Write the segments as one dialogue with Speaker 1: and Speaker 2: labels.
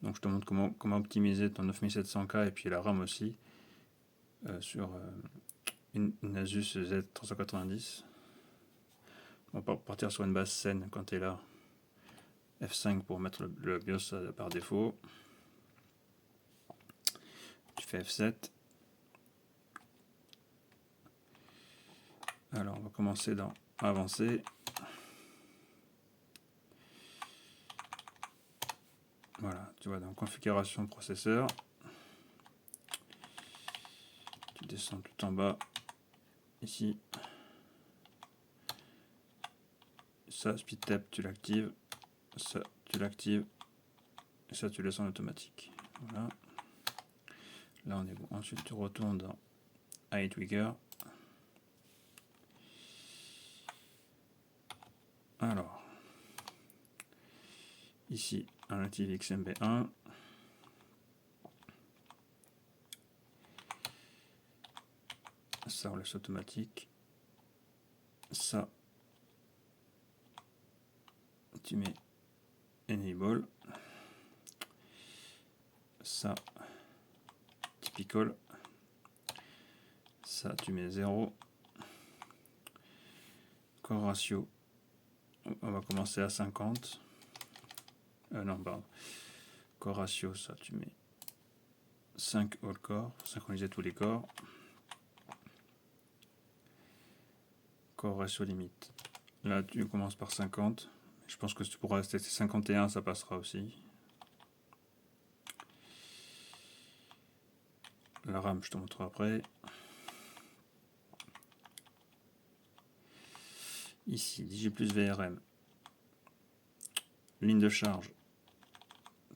Speaker 1: Donc je te montre comment optimiser ton 9700K et puis la RAM aussi sur une Asus Z390. On va partir sur une base saine quand tu es là. F5 pour mettre le BIOS par défaut. Tu fais F7. Alors on va commencer dans Avancer. Voilà, tu vois, dans Configuration processeur. Tu descends tout en bas. Ici. Ça, SpeedTap, tu l'actives. Ça, tu l'actives. Et ça, tu laisses en automatique. Voilà. Là, on est bon. Ensuite, tu retournes dans iTwigger. Alors, ici, un native XMB1. Ça, on laisse automatique. Ça, tu mets Enable. Ça, Typical. Ça, tu mets 0. Core ratio, on va commencer à 50. Non, pardon. Core ratio, ça, tu mets 5 all core, pour synchroniser tous les corps. Core ratio limite. Là, tu commences par 50. Je pense que si tu pourras rester 51, ça passera aussi. La RAM, je te montre après. Ici, Digi plus VRM. Ligne de charge,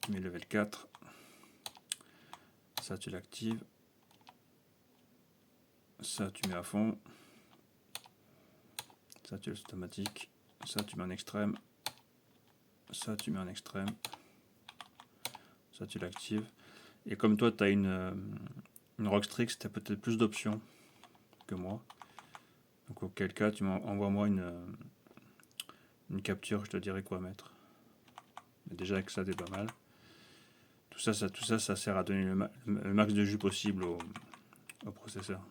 Speaker 1: tu mets level 4. Ça, tu l'actives. Ça, tu mets à fond. Ça, tu laisses automatique. Ça, tu mets en extrême. Ça, tu mets en extrême. Ça, tu l'actives. Et comme toi, tu as une Rockstrix, tu as peut-être plus d'options que moi. Donc, auquel cas, tu envoies-moi une capture, je te dirai quoi mettre. Mais déjà, avec ça, c'est pas mal. Tout ça, ça sert à donner le max de jus possible au processeur.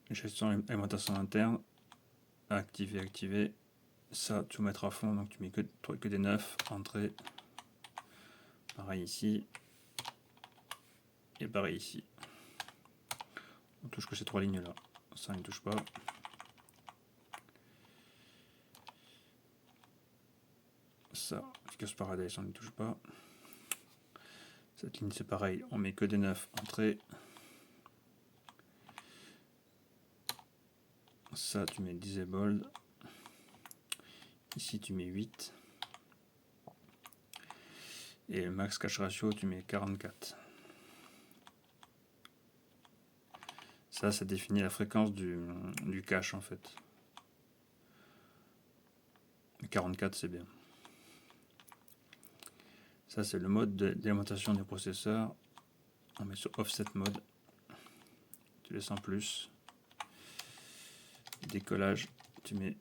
Speaker 1: Gestion alimentation interne. Activer. Ça, tu vas mettre à fond, donc tu mets que des 9. Entrée. Pareil ici. Et pareil ici. On touche que ces 3 lignes là. Ça, on ne touche pas. Ça, Efficace Paradise, on ne touche pas. Cette ligne, c'est pareil. On met que des 9. Entrée. Ça, tu mets Disabled. Ici, tu mets 8. Et le max cache ratio, tu mets 44. Ça définit la fréquence du cache en fait. 44, c'est bien. Ça, c'est le mode d'alimentation du processeur. On met sur Offset Mode. Tu laisses en plus. Décollage, tu mets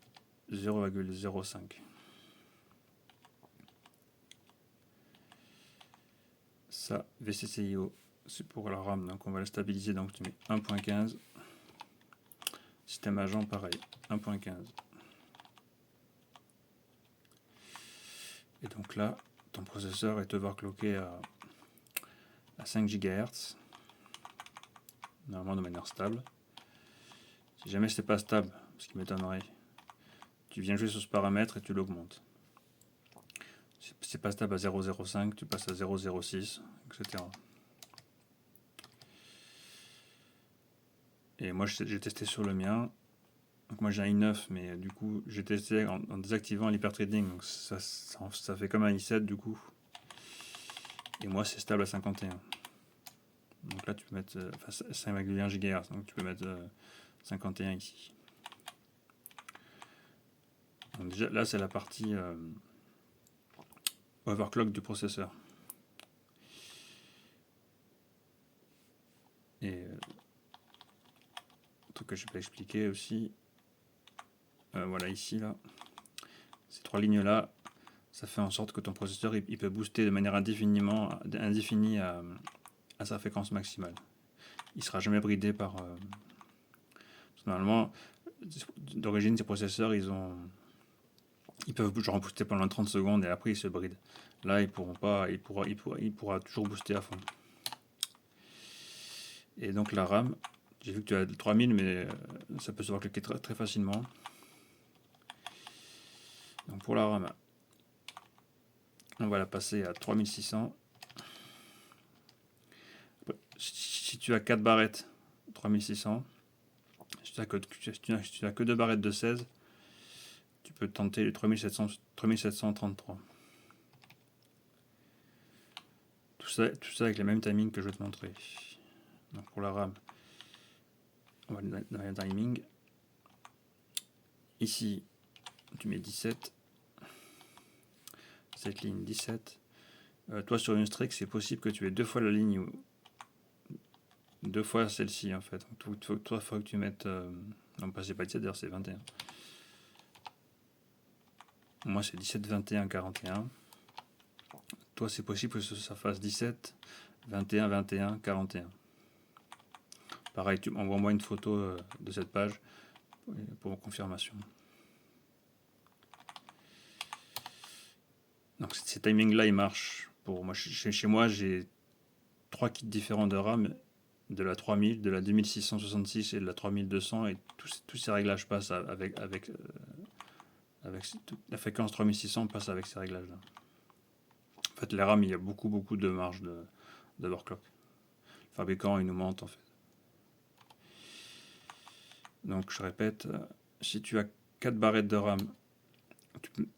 Speaker 1: 0,05. Ça, VCCIO, c'est pour la RAM, donc on va la stabiliser, donc tu mets 1.15. Système agent, pareil, 1.15. Et donc là, ton processeur est overclocké à 5 GHz, normalement de manière stable. Si jamais c'est pas stable, ce qui m'étonnerait, tu viens jouer sur ce paramètre et tu l'augmentes. Si c'est pas stable à 0,05, tu passes à 0,06, etc. Et moi j'ai testé sur le mien. Donc moi j'ai un i9, mais du coup j'ai testé en désactivant l'hyperthreading, donc ça fait comme un i7 du coup. Et moi c'est stable à 51. Donc là tu peux mettre 5,1 GHz, donc tu peux mettre 51 ici. Donc déjà là c'est la partie overclock du processeur. Et un truc que je peux expliquer aussi, voilà ici là, ces 3 lignes là, ça fait en sorte que ton processeur il peut booster de manière indéfinie à sa fréquence maximale. Il sera jamais bridé par... normalement, d'origine, ces processeurs, ils peuvent genre booster pendant 30 secondes et après ils se brident. Là, ils pourront pas, il pourra toujours booster à fond. Et donc la RAM, j'ai vu que tu as 3000, mais ça peut se voir cliquer très facilement. Donc pour la RAM, on va la passer à 3600. Si tu as 4 barrettes, 3600. Si tu n'as que 2 barrettes de 16, tu peux tenter les 3733. Tout ça avec les mêmes timings que je vais te montrer. Donc pour la RAM, on va aller dans les timings. Ici, tu mets 17. Cette ligne 17. Toi sur une streak, c'est possible que tu aies deux fois la ligne, deux fois celle-ci en fait. Donc, toi, il faut que tu mettes. Non, pas c'est pas 17, d'ailleurs c'est 21. Moi c'est 17, 21, 41. Toi c'est possible que ça fasse 17, 21, 21, 41. Pareil, tu envoies-moi une photo de cette page pour confirmation. Donc ces timings là ils marchent. Pour moi, chez moi j'ai 3 kits différents de RAM, de la 3000, de la 2666 et de la 3200, et tous ces réglages passent avec la fréquence 3600 passe avec ces réglages là. En fait les RAM il y a beaucoup de marge de overclock. Le fabricant il nous ment en fait. Donc je répète, si tu as 4 barrettes de RAM,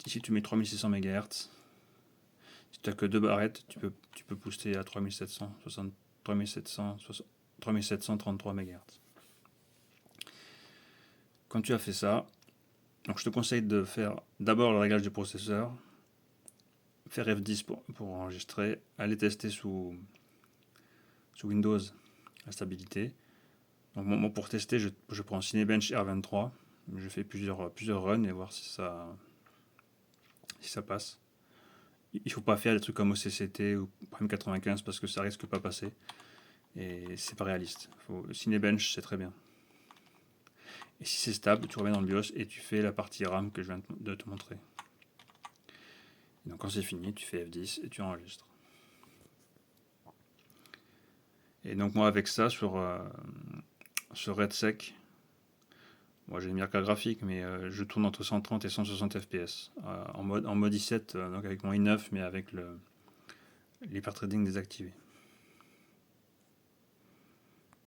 Speaker 1: ici tu mets 3600 MHz. Si tu n'as que 2 barrettes, tu peux booster à 3733 MHz. Quand tu as fait ça, donc je te conseille de faire d'abord le réglage du processeur, faire F10 pour enregistrer, aller tester sous Windows la stabilité. Donc moi pour tester, je prends Cinebench R23, je fais plusieurs runs et voir si ça passe. Il faut pas faire des trucs comme OCCT ou M95 parce que ça risque pas passer et c'est pas réaliste. Cinebench c'est très bien. Et si c'est stable, tu reviens dans le BIOS et tu fais la partie RAM que je viens de te montrer. Et donc quand c'est fini, tu fais F10 et tu enregistres. Et donc moi avec ça sur RedSec, moi j'ai une meilleure carte graphique, mais je tourne entre 130 et 160 fps en mode i7, donc avec mon i9 mais avec l'hyperthreading désactivé.